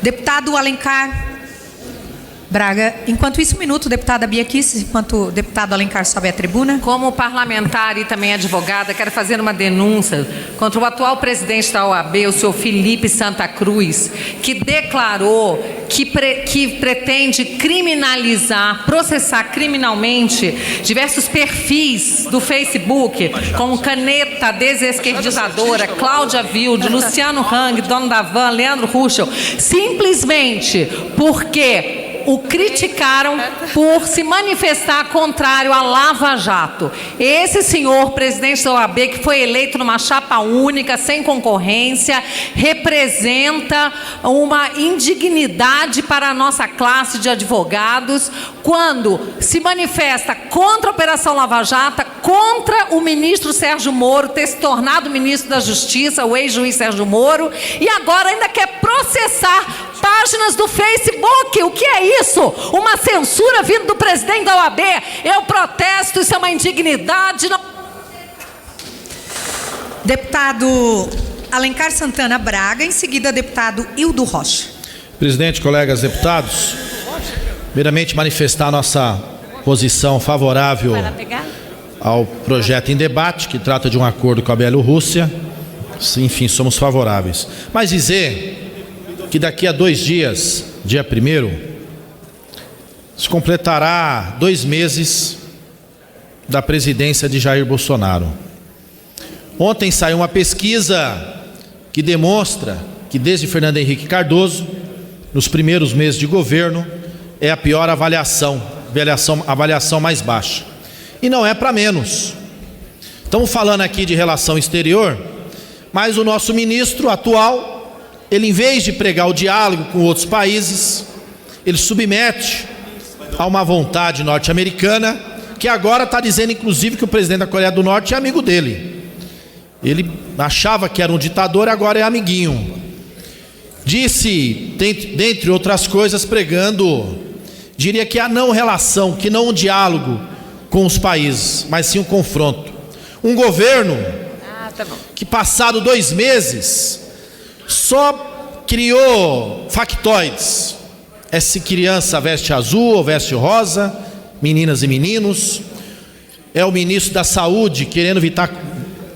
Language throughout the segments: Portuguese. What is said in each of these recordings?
Deputado Alencar Braga. Enquanto isso, um minuto, deputada Bia Kicis, enquanto o deputado Alencar sobe à tribuna. Como parlamentar e também advogada, quero fazer uma denúncia contra o atual presidente da OAB, o senhor Felipe Santa Cruz, que declarou que pretende criminalizar, processar criminalmente diversos perfis do Facebook, como Caneta Desesquerdizadora, Cláudia Wilde, Luciano Hang, Dono da Van, Leandro Ruschel, simplesmente porque o criticaram por se manifestar contrário à Lava Jato. Esse senhor, presidente da OAB, que foi eleito numa chapa única, sem concorrência, representa uma indignidade para a nossa classe de advogados quando se manifesta contra a Operação Lava Jato, contra o ministro Sérgio Moro ter se tornado ministro da Justiça, o ex-juiz Sérgio Moro, e agora ainda quer processar páginas do Facebook. O que é isso? Uma censura vindo do presidente da OAB. Eu protesto, isso é uma indignidade. Não... Deputado Alencar Santana Braga, em seguida deputado Hildo Rocha. Presidente, colegas deputados, primeiramente manifestar nossa posição favorável ao projeto em debate, que trata de um acordo com a Bielorrússia. Enfim, somos favoráveis. Mas dizer que daqui a 2 dias, dia 1º, se completará 2 meses da presidência de Jair Bolsonaro. Ontem saiu uma pesquisa que demonstra que desde Fernando Henrique Cardoso, nos primeiros meses de governo, é a pior avaliação mais baixa. E não é para menos. Estamos falando aqui de relação exterior, mas o nosso ministro atual, ele, em vez de pregar o diálogo com outros países, ele submete a uma vontade norte-americana, que agora está dizendo, inclusive, que o presidente da Coreia do Norte é amigo dele. Ele achava que era um ditador, agora é amiguinho. Disse, dentre outras coisas, pregando, diria que a não relação, que não um diálogo com os países, mas sim um confronto. Um governo que, passado 2 meses, só criou factoides. Se criança veste azul ou veste rosa, meninas e meninos. É o ministro da Saúde querendo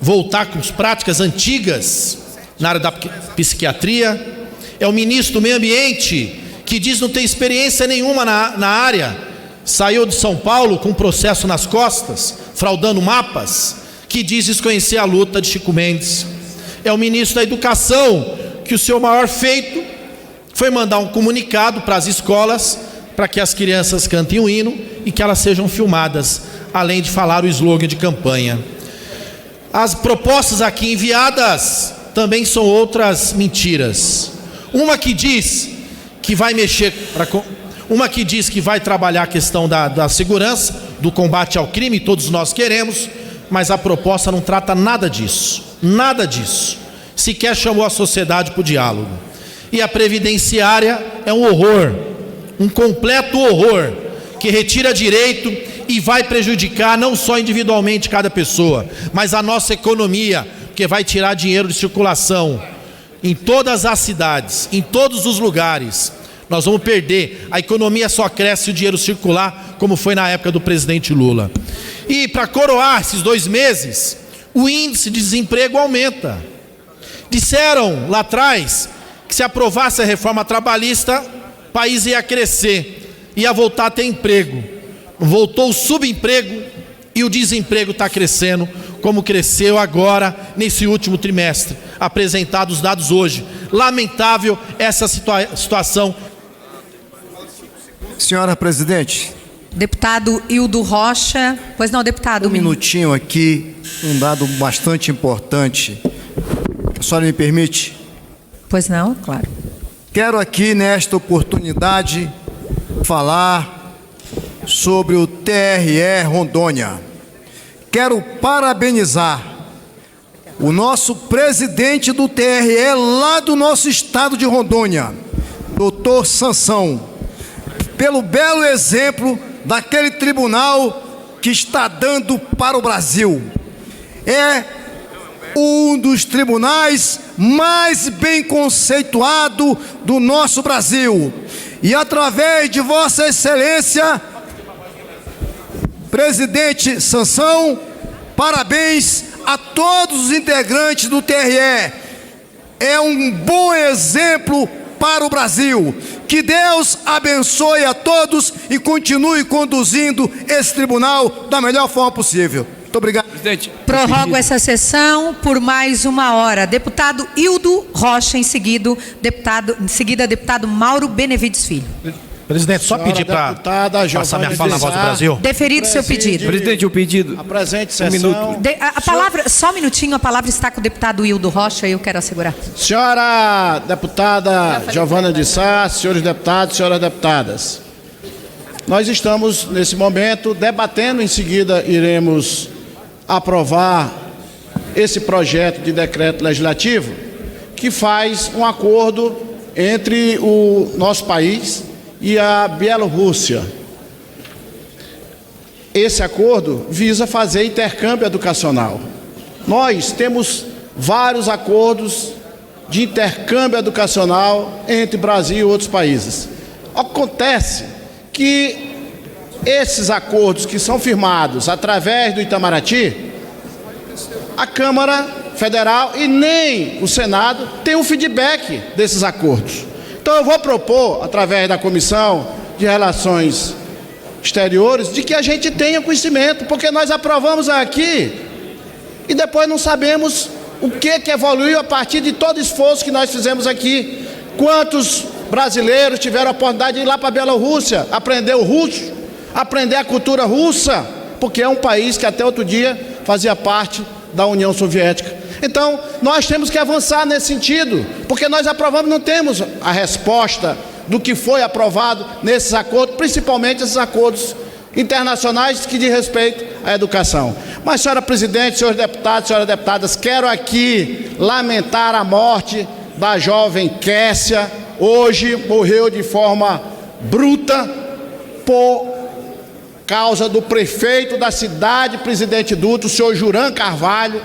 voltar com as práticas antigas na área da psiquiatria. É o ministro do Meio Ambiente que diz não ter experiência nenhuma na área. Saiu de São Paulo com um processo nas costas, fraudando mapas, que diz desconhecer a luta de Chico Mendes. É o ministro da Educação, que o seu maior feito foi mandar um comunicado para as escolas para que as crianças cantem o hino e que elas sejam filmadas, além de falar o slogan de campanha. As propostas aqui enviadas também são outras mentiras. Uma que diz que vai trabalhar a questão da segurança, do combate ao crime, todos nós queremos, mas a proposta não trata nada disso. Nada disso. Sequer chamou a sociedade para o diálogo. E a previdenciária é um horror, um completo horror, que retira direito e vai prejudicar não só individualmente cada pessoa, mas a nossa economia, porque vai tirar dinheiro de circulação em todas as cidades, em todos os lugares. Nós vamos perder, a economia só cresce se o dinheiro circular, como foi na época do presidente Lula. E para coroar esses 2 meses, o índice de desemprego aumenta. Disseram lá atrás que se aprovasse a reforma trabalhista, o país ia crescer, ia voltar a ter emprego. Voltou o subemprego e o desemprego está crescendo, como cresceu agora nesse último trimestre. Apresentados os dados hoje. Lamentável essa situação. Senhora presidente. Deputado Hildo Rocha. Pois não, deputado. Um minutinho aqui, um dado bastante importante. A senhora me permite? Pois não, claro. Quero aqui, nesta oportunidade, falar sobre o TRE Rondônia. Quero parabenizar o nosso presidente do TRE lá do nosso estado de Rondônia, doutor Sansão, pelo belo exemplo daquele tribunal que está dando para o Brasil. É um dos tribunais mais bem conceituado do nosso Brasil. E através de Vossa Excelência, Presidente Sansão, parabéns a todos os integrantes do TRE. É um bom exemplo para o Brasil. Que Deus abençoe a todos e continue conduzindo esse tribunal da melhor forma possível. Muito obrigado, presidente. Prorrogo essa sessão por mais 1 hora. Deputado Hildo Rocha, em seguida, deputado Mauro Benevides Filho. Presidente, só pedir para passar minha fala na Voz do Brasil. Deferido seu pedido. Presidente, o pedido. A presente sessão. minuto. A palavra, só um minutinho, a palavra está com o deputado Hildo Rocha, eu quero assegurar. Senhora deputada Giovana de Sá, senhores deputados, senhoras deputadas, nós estamos nesse momento debatendo, em seguida iremos aprovar esse projeto de decreto legislativo que faz um acordo entre o nosso país e a Bielorrússia. Esse acordo visa fazer intercâmbio educacional. Nós temos vários acordos de intercâmbio educacional entre Brasil e outros países. Acontece que esses acordos que são firmados através do Itamaraty, a Câmara Federal e nem o Senado tem o feedback desses acordos. Então eu vou propor, através da Comissão de Relações Exteriores, de que a gente tenha conhecimento, porque nós aprovamos aqui e depois não sabemos o que evoluiu a partir de todo o esforço que nós fizemos aqui. Quantos brasileiros tiveram a oportunidade de ir lá para a Bielorrússia, aprender o russo, aprender a cultura russa, porque é um país que até outro dia fazia parte da União Soviética. Então, nós temos que avançar nesse sentido, porque nós aprovamos, não temos a resposta do que foi aprovado nesses acordos, principalmente esses acordos internacionais que diz respeito à educação. Mas, senhora presidente, senhores deputados, senhoras deputadas, quero aqui lamentar a morte da jovem Kessia. Hoje morreu de forma bruta por causa do prefeito da cidade Presidente Dutra, o senhor Juran Carvalho,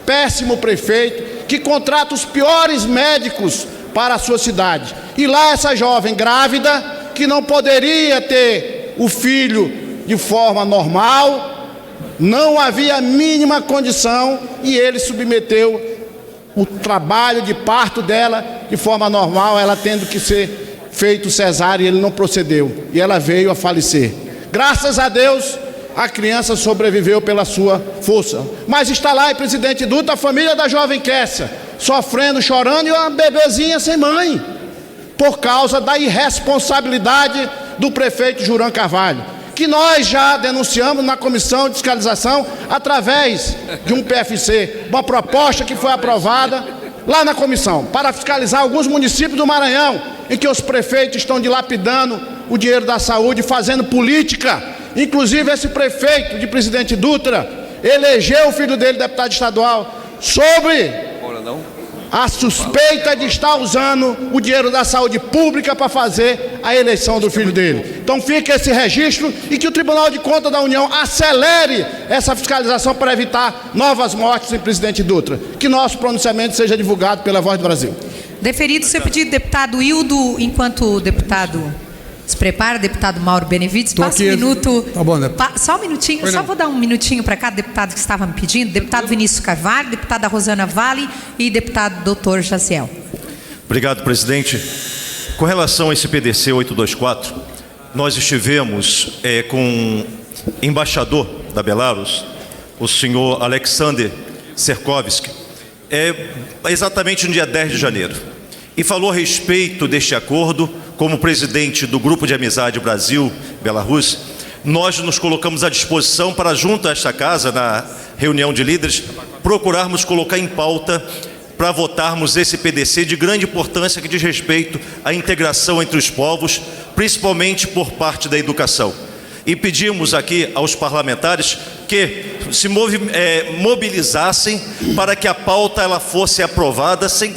péssimo prefeito, que contrata os piores médicos para a sua cidade. E lá essa jovem grávida, que não poderia ter o filho de forma normal, não havia a mínima condição, e ele submeteu o trabalho de parto dela de forma normal, ela tendo que ser feito cesárea, e ele não procedeu, e ela veio a falecer. Graças a Deus, a criança sobreviveu pela sua força. Mas está lá, Presidente Dutra, a família da jovem Kessia, sofrendo, chorando, e uma bebezinha sem mãe, por causa da irresponsabilidade do prefeito Juran Carvalho, que nós já denunciamos na Comissão de Fiscalização, através de um PFC, uma proposta que foi aprovada lá na comissão, para fiscalizar alguns municípios do Maranhão, em que os prefeitos estão dilapidando o dinheiro da saúde, fazendo política. Inclusive esse prefeito de Presidente Dutra elegeu o filho dele deputado estadual sobre a suspeita de estar usando o dinheiro da saúde pública para fazer a eleição do filho dele. Então fica esse registro, e que o Tribunal de Contas da União acelere essa fiscalização para evitar novas mortes em Presidente Dutra. Que nosso pronunciamento seja divulgado pela Voz do Brasil. Deferido seu pedido, deputado Hildo, enquanto o deputado se prepara, deputado Mauro Benevides, passa um minuto. Tá bom, deputado. Só um minutinho, só vou dar um minutinho para cada deputado que estava me pedindo. Deputado Vinícius Carvalho, deputada Rosana Vale e deputado doutor Jaziel. Obrigado, presidente. Com relação a esse PDC 824, nós estivemos com o embaixador da Belarus, o senhor Alexander Serkovski, exatamente no dia 10 de janeiro, e falou a respeito deste acordo. Como presidente do Grupo de Amizade Brasil-Belarus, nós nos colocamos à disposição para, junto a esta casa, na reunião de líderes, procurarmos colocar em pauta para votarmos esse PDC de grande importância que diz respeito à integração entre os povos, principalmente por parte da educação. E pedimos aqui aos parlamentares que se mobilizassem para que a pauta ela fosse aprovada sem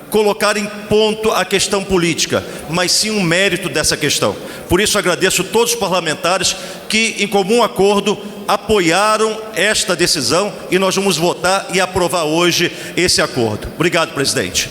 colocar em ponto a questão política, mas sim um mérito dessa questão. Por isso agradeço a todos os parlamentares que, em comum acordo, apoiaram esta decisão e nós vamos votar e aprovar hoje esse acordo. Obrigado, presidente.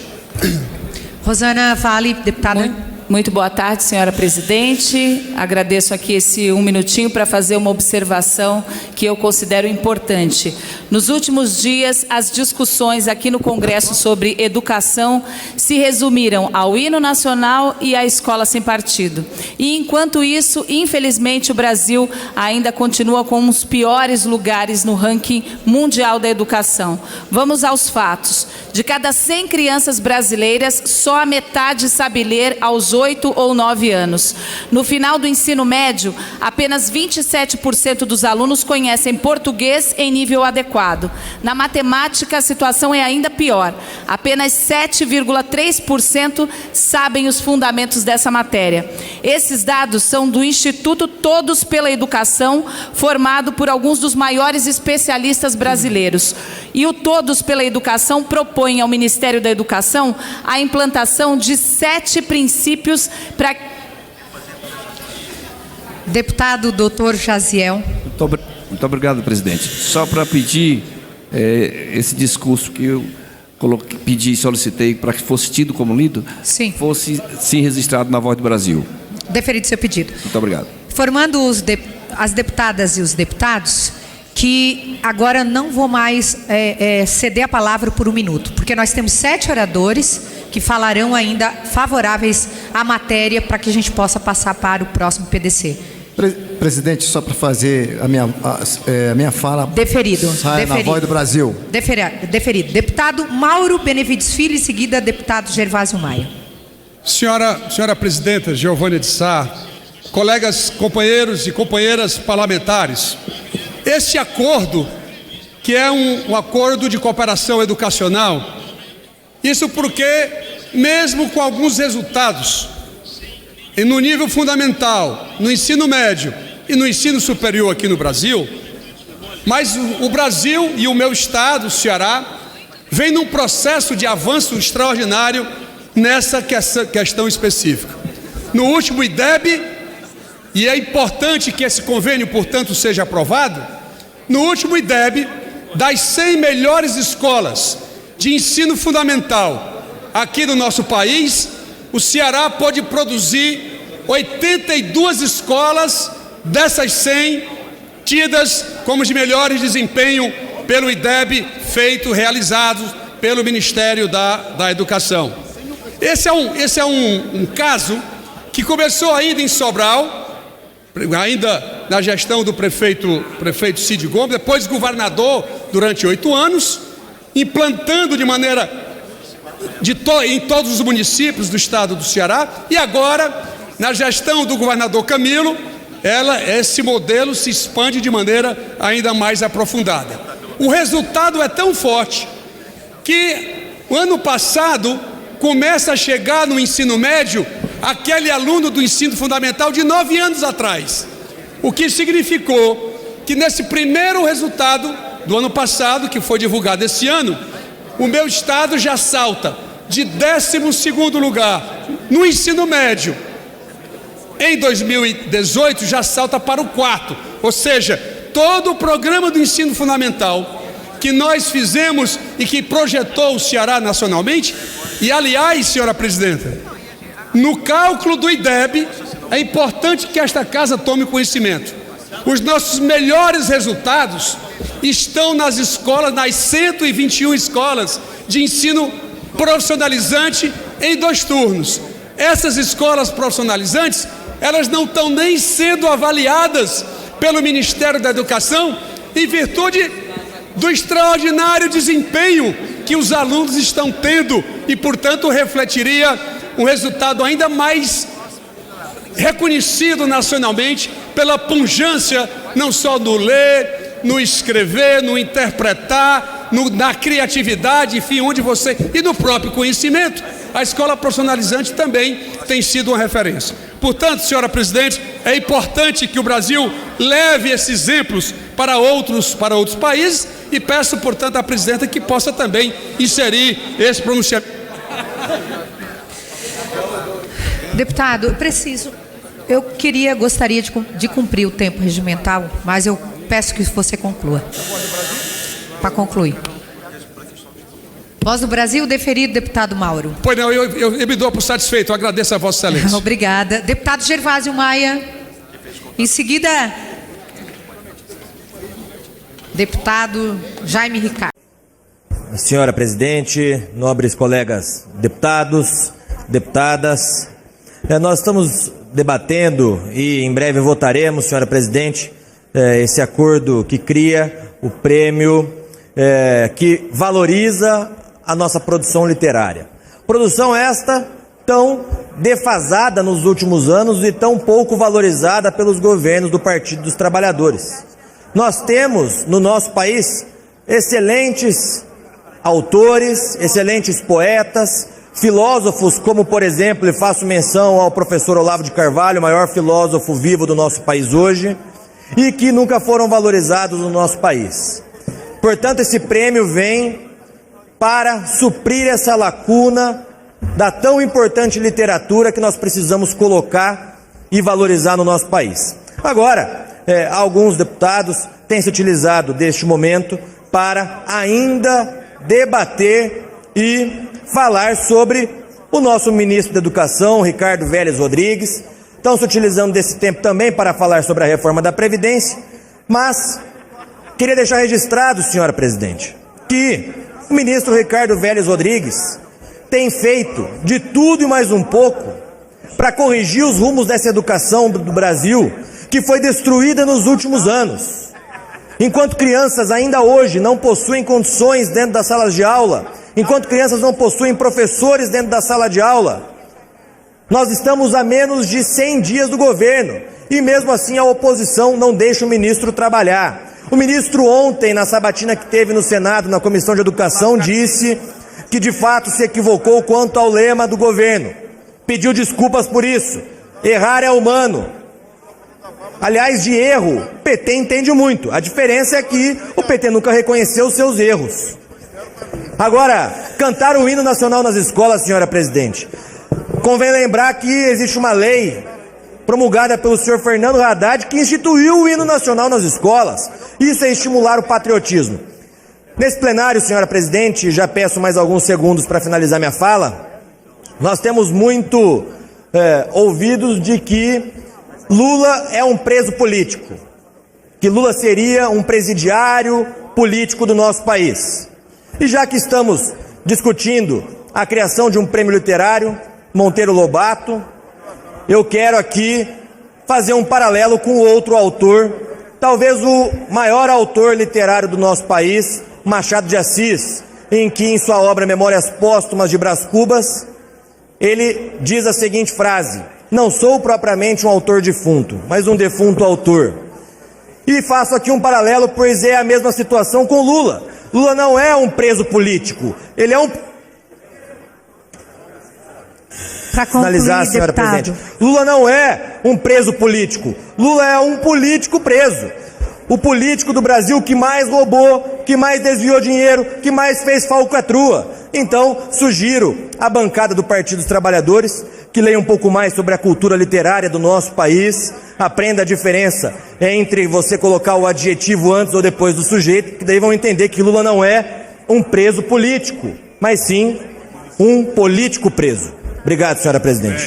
Rosana Vale, deputada. Muito boa tarde, senhora presidente. Agradeço aqui esse minutinho para fazer uma observação que eu considero importante. Nos últimos dias, as discussões aqui no Congresso sobre educação se resumiram ao hino nacional e à escola sem partido. E, enquanto isso, infelizmente, o Brasil ainda continua com os piores lugares no ranking mundial da educação. Vamos aos fatos. De cada 100 crianças brasileiras, só a metade sabe ler aos 8 ou 9 anos. No final do ensino médio, apenas 27% dos alunos conhecem português em nível adequado. Na matemática, a situação é ainda pior. Apenas 7,3% sabem os fundamentos dessa matéria. Esses dados são do Instituto Todos pela Educação, formado por alguns dos maiores especialistas brasileiros. E o Todos pela Educação propõe ao Ministério da Educação a implantação de 7 princípios para... Deputado Dr. Jaziel. Muito obrigado, presidente. Só para pedir esse discurso que eu pedi e solicitei para que fosse tido como lido, Sim. fosse sim registrado na Voz do Brasil. Deferido seu pedido. Muito obrigado. Formando as deputadas e os deputados, que agora não vou mais ceder a palavra por 1 minuto, porque nós temos 7 oradores que falarão ainda favoráveis à matéria para que a gente possa passar para o próximo PDC. Presidente, só para fazer a minha fala. Deferido. Sai na Voz do Brasil. Deferido. Deputado Mauro Benevides Filho, em seguida, deputado Gervásio Maia. Senhora Presidenta Giovânia de Sá, colegas, companheiros e companheiras parlamentares, este acordo, que é um acordo de cooperação educacional, isso porque, mesmo com alguns resultados, e no nível fundamental, no ensino médio e no ensino superior aqui no Brasil, mas o Brasil e o meu estado, o Ceará, vem num processo de avanço extraordinário nessa questão específica. No último IDEB, e é importante que esse convênio, portanto, seja aprovado, no último IDEB, das 100 melhores escolas de ensino fundamental aqui no nosso país, o Ceará pode produzir 82 escolas dessas 100 tidas como de melhores desempenho pelo IDEB realizado pelo Ministério da Educação. Esse é um caso que começou ainda em Sobral, ainda na gestão do prefeito Cid Gomes, depois governador durante 8 anos, implantando de maneira em todos os municípios do estado do Ceará, e agora, na gestão do governador Camilo, esse modelo se expande de maneira ainda mais aprofundada. O resultado é tão forte que o ano passado começa a chegar no ensino médio aquele aluno do ensino fundamental de 9 anos atrás, o que significou que nesse primeiro resultado do ano passado, que foi divulgado esse ano, o meu estado já salta de 12º lugar no ensino médio. Em 2018 já salta para o 4º, ou seja, todo o programa do ensino fundamental que nós fizemos e que projetou o Ceará nacionalmente, e aliás, senhora presidenta, no cálculo do IDEB, é importante que esta casa tome conhecimento. Os nossos melhores resultados estão nas escolas, nas 121 escolas de ensino profissionalizante em 2 turnos. Essas escolas profissionalizantes, elas não estão nem sendo avaliadas pelo Ministério da Educação em virtude do extraordinário desempenho que os alunos estão tendo e, portanto, refletiria um resultado ainda mais reconhecido nacionalmente pela pujança não só no ler, no escrever, no interpretar, na criatividade, enfim, e no próprio conhecimento. A escola profissionalizante também tem sido uma referência. Portanto, senhora presidente, é importante que o Brasil leve esses exemplos para outros países e peço, portanto, à presidenta que possa também inserir esse pronunciamento. Deputado, eu gostaria de cumprir o tempo regimental, mas eu peço que você conclua. Para concluir. Voz do Brasil, deferido, deputado Mauro. Pois não, eu me dou por satisfeito, eu agradeço a Vossa Excelência. Obrigada. Deputado Gervásio Maia. Em seguida, deputado Jaime Ricardo. Senhora presidente, nobres colegas deputados, deputadas, nós estamos debatendo e em breve votaremos, senhora presidente, esse acordo que cria o prêmio que valoriza a nossa produção literária. Produção esta tão defasada nos últimos anos e tão pouco valorizada pelos governos do Partido dos Trabalhadores. Nós temos no nosso país excelentes autores, excelentes poetas, filósofos como, por exemplo, e faço menção ao professor Olavo de Carvalho, o maior filósofo vivo do nosso país hoje, e que nunca foram valorizados no nosso país. Portanto, esse prêmio vem para suprir essa lacuna da tão importante literatura que nós precisamos colocar e valorizar no nosso país. Agora, alguns deputados têm se utilizado deste momento para ainda debater e falar sobre o nosso ministro da Educação, Ricardo Vélez Rodrigues. Estão se utilizando desse tempo também para falar sobre a reforma da Previdência, mas queria deixar registrado, senhora presidente, que o ministro Ricardo Vélez Rodrigues tem feito de tudo e mais um pouco para corrigir os rumos dessa educação do Brasil, que foi destruída nos últimos anos. Enquanto crianças ainda hoje não possuem condições dentro das salas de aula, enquanto crianças não possuem professores dentro da sala de aula, nós estamos a menos de 100 dias do governo e mesmo assim a oposição não deixa o ministro trabalhar. O ministro ontem, na sabatina que teve no Senado, na Comissão de Educação, disse que de fato se equivocou quanto ao lema do governo. Pediu desculpas por isso. Errar é humano. Aliás, de erro, o PT entende muito. A diferença é que o PT nunca reconheceu os seus erros. Agora, cantar o hino nacional nas escolas, senhora presidente, convém lembrar que existe uma lei promulgada pelo senhor Fernando Haddad que instituiu o hino nacional nas escolas. Isso é estimular o patriotismo. Nesse plenário, senhora presidente, já peço mais alguns segundos para finalizar minha fala, nós temos muito ouvidos de que Lula é um preso político, que Lula seria um presidiário político do nosso país. E já que estamos discutindo a criação de um prêmio literário, Monteiro Lobato, eu quero aqui fazer um paralelo com outro autor, talvez o maior autor literário do nosso país, Machado de Assis, em que em sua obra Memórias Póstumas de Brás Cubas, ele diz a seguinte frase: não sou propriamente um autor defunto, mas um defunto autor. E faço aqui um paralelo, pois é a mesma situação com Lula. Lula não é um preso político, ele é um... Para concluir, finalizar, senhora deputado. presidente. Lula não é um preso político, Lula é um político preso. O político do Brasil que mais roubou, que mais desviou dinheiro, que mais fez falcatrua. Então, sugiro à bancada do Partido dos Trabalhadores que leia um pouco mais sobre a cultura literária do nosso país, aprenda a diferença entre você colocar o adjetivo antes ou depois do sujeito, que daí vão entender que Lula não é um preso político, mas sim um político preso. Obrigado, senhora presidente.